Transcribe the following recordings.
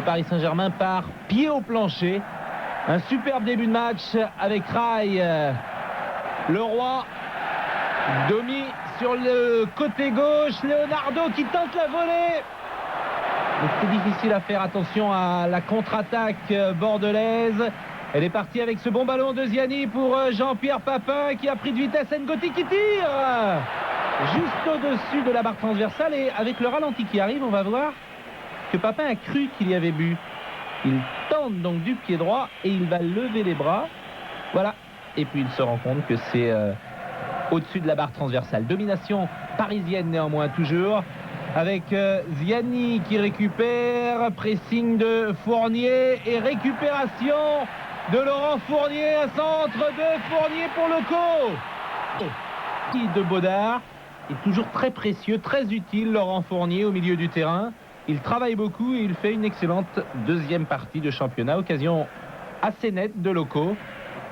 Le Paris Saint-Germain part pied au plancher. Un superbe début de match avec Rai, Leroy, Domi sur le côté gauche, Leonardo qui tente la volée. C'est difficile à faire, attention à la contre-attaque bordelaise. Elle est partie avec ce bon ballon de Ziani pour Jean-Pierre Papin qui a pris de vitesse. N'Goti qui tire juste au-dessus de la barre transversale, et avec le ralenti qui arrive, on va voir que Papin a cru qu'il y avait but. Il tente donc du pied droit et il va lever les bras. Voilà. Et puis il se rend compte que c'est au-dessus de la barre transversale. Domination parisienne néanmoins toujours. Avec Ziani qui récupère, pressing de Fournier et récupération de Laurent Fournier. Un centre de Fournier pour Loco. De Baudard est toujours très précieux, très utile, Laurent Fournier au milieu du terrain. Il travaille beaucoup et il fait une excellente deuxième partie de championnat. Occasion assez nette de Loco.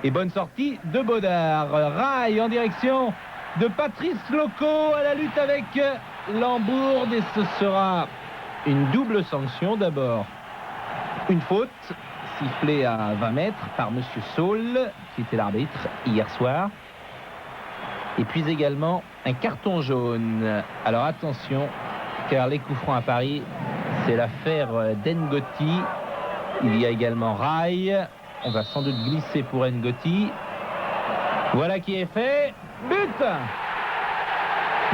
Et bonne sortie de Baudard. Rai en direction de Patrice Loco à la lutte avec Lambourde. Et ce sera une double sanction. D'abord, une faute sifflée à 20 mètres par Monsieur Saul, qui était l'arbitre hier soir. Et puis également un carton jaune. Alors attention, car les coups francs à Paris, c'est l'affaire d'N'Goti. Il y a également Rai. On va sans doute glisser pour N'Goti. Voilà qui est fait. But!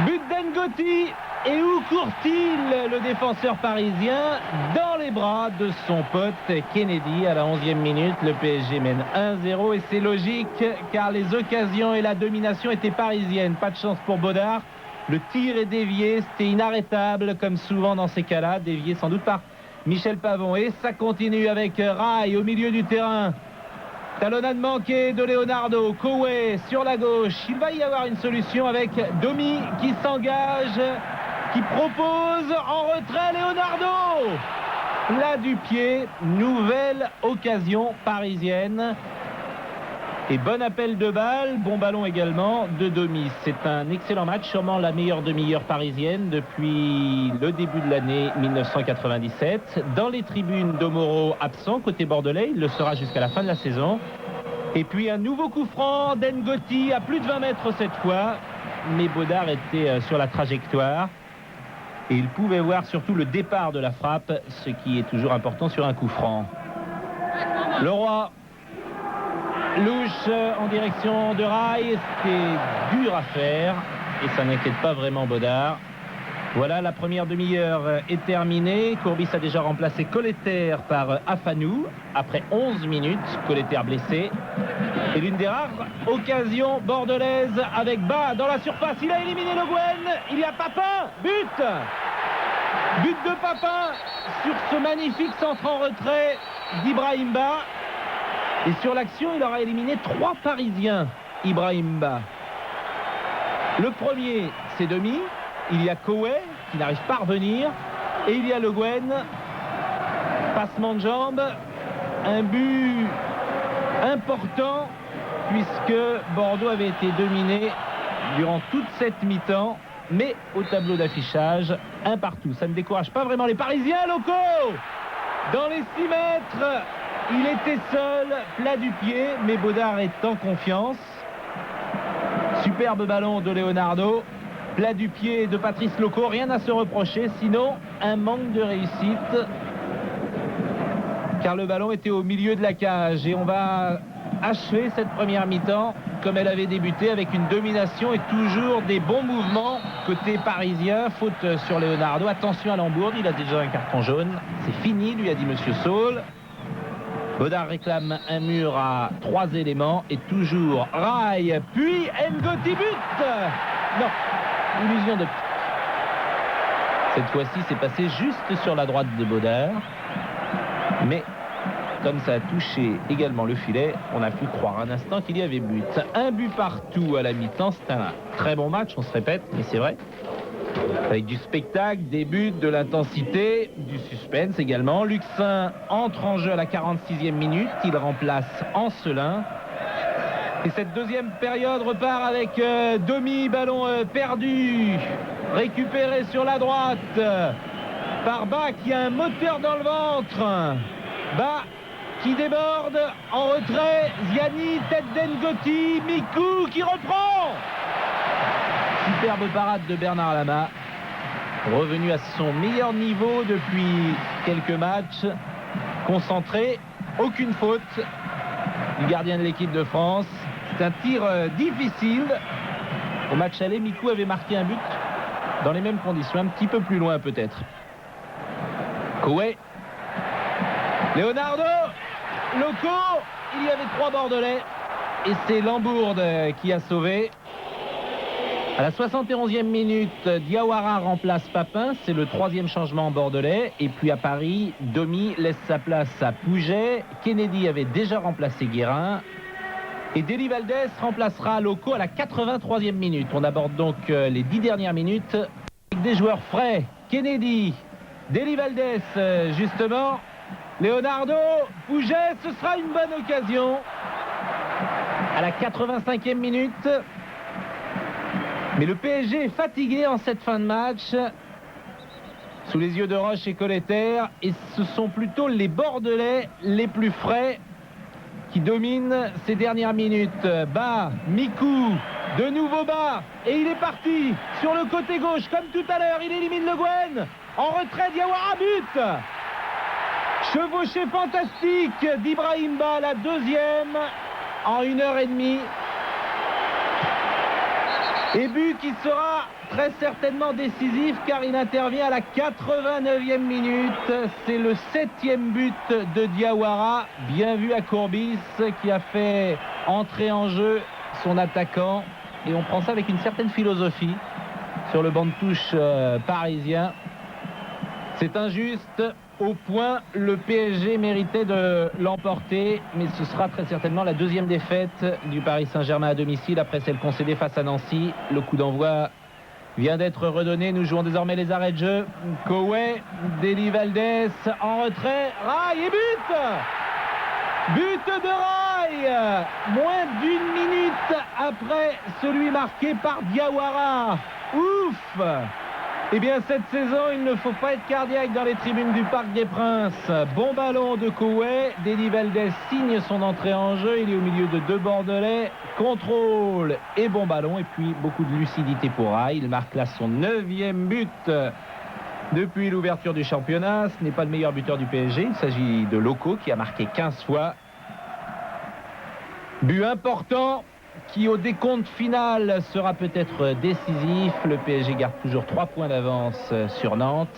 But d'N'Goti. Et où court-il, le défenseur parisien? Dans les bras de son pote Kennedy. À la 11e minute, le PSG mène 1-0 et c'est logique car les occasions et la domination étaient parisiennes. Pas de chance pour Baudard. Le tir est dévié, c'était inarrêtable comme souvent dans ces cas-là, dévié sans doute par Michel Pavon. Et ça continue avec Rai au milieu du terrain. Talonnade manquée de Leonardo. Koué sur la gauche. Il va y avoir une solution avec Domi qui s'engage, qui propose en retrait Leonardo. Là du pied, nouvelle occasion parisienne. Et bon appel de balle, bon ballon également de Domi. C'est un excellent match, sûrement la meilleure demi-heure parisienne depuis le début de l'année 1997. Dans les tribunes, Domoro absent côté bordelais, il le sera jusqu'à la fin de la saison. Et puis un nouveau coup franc d'N'Goti à plus de 20 mètres cette fois. Mais Baudard était sur la trajectoire. Et il pouvait voir surtout le départ de la frappe, ce qui est toujours important sur un coup franc. Leroy. Louche en direction de Rai, c'était dur à faire et ça n'inquiète pas vraiment Baudard. Voilà, la première demi-heure est terminée. Courbis a déjà remplacé Colletter par Afanou après 11 minutes. Colletter blessé. Et l'une des rares occasions bordelaises avec Bas dans la surface. Il a éliminé Le Guen. Il y a Papin. But. But de Papin sur ce magnifique centre en retrait d'Ibrahim Bas. Et sur l'action, il aura éliminé 3 Parisiens, Ibrahim Bas. Le premier, c'est Domi. Il y a Koué, qui n'arrive pas à revenir. Et il y a Le Guen. Passement de jambes. Un but important, puisque Bordeaux avait été dominé durant toute cette mi-temps. Mais au tableau d'affichage, un partout. Ça ne décourage pas vraiment les Parisiens. Loco, dans les 6 mètres. Il était seul, plat du pied, mais Baudard est en confiance. Superbe ballon de Leonardo. Plat du pied de Patrice Loco. Rien à se reprocher, sinon un manque de réussite. Car le ballon était au milieu de la cage. Et on va achever cette première mi-temps comme elle avait débuté, avec une domination et toujours des bons mouvements côté parisien. Faute sur Leonardo. Attention à Lambourde, il a déjà un carton jaune. C'est fini, lui a dit Monsieur Saul. Baudard réclame un mur à 3 éléments et toujours Rai, puis N'Goti but. Non, illusion de... Cette fois-ci, c'est passé juste sur la droite de Baudard. Mais comme ça a touché également le filet, on a pu croire un instant qu'il y avait but. Un but partout à la mi-temps, c'est un très bon match, on se répète, mais c'est vrai. Avec du spectacle, des buts, de l'intensité, du suspense également. Luxin entre en jeu à la 46e minute. Il remplace Ancelin. Et cette deuxième période repart avec Domi, ballon perdu. Récupéré sur la droite par Bas qui a un moteur dans le ventre. Bas qui déborde en retrait. Ziani, tête d'Engoti, Mikou qui reprend. Superbe parade de Bernard Lama. Revenu à son meilleur niveau depuis quelques matchs. Concentré, aucune faute du gardien de l'équipe de France. C'est un tir difficile. Au match aller, Mikou avait marqué un but dans les mêmes conditions, un petit peu plus loin peut-être. Koué, Leonardo, Loco, il y avait 3 Bordelais et c'est Lambourde qui a sauvé. À la 71e minute, Diawara remplace Papin, c'est le 3e changement bordelais. Et puis à Paris, Domi laisse sa place à Pouget. Kennedy avait déjà remplacé Guérin. Et Deli Valdés remplacera Loco à la 83e minute. On aborde donc les 10 dernières minutes avec des joueurs frais. Kennedy, Deli Valdés, justement. Leonardo, Pouget, ce sera une bonne occasion. À la 85e minute. Mais le PSG est fatigué en cette fin de match. Sous les yeux de Roche et Colletter. Et ce sont plutôt les Bordelais les plus frais qui dominent ces dernières minutes. Bas, Mikou, de nouveau Bas. Et il est parti sur le côté gauche comme tout à l'heure. Il élimine Le Guen. En retrait, Diawara, but. Chevauché fantastique d'Ibrahim Bas, la 2e en 1h30. Et but qui sera très certainement décisif car il intervient à la 89e minute. C'est le 7e but de Diawara. Bien vu à Courbis qui a fait entrer en jeu son attaquant. Et on prend ça avec une certaine philosophie sur le banc de touche parisien. C'est injuste. Au point, le PSG méritait de l'emporter, mais ce sera très certainement la 2e défaite du Paris Saint-Germain à domicile après celle concédée face à Nancy. Le coup d'envoi vient d'être redonné. Nous jouons désormais les arrêts de jeu. Koué, Deli Valdés en retrait. Rail et but. But de Rail. Moins d'1 minute après celui marqué par Diawara. Ouf. Eh bien, cette saison, il ne faut pas être cardiaque dans les tribunes du Parc des Princes. Bon ballon de Koué. Deli Valdés signe son entrée en jeu. Il est au milieu de 2 Bordelais. Contrôle et bon ballon. Et puis, beaucoup de lucidité pour Rail. Il marque là son 9e but depuis l'ouverture du championnat. Ce n'est pas le meilleur buteur du PSG. Il s'agit de Loco qui a marqué 15 fois. But important qui au décompte final sera peut-être décisif. Le PSG garde toujours 3 points d'avance sur Nantes.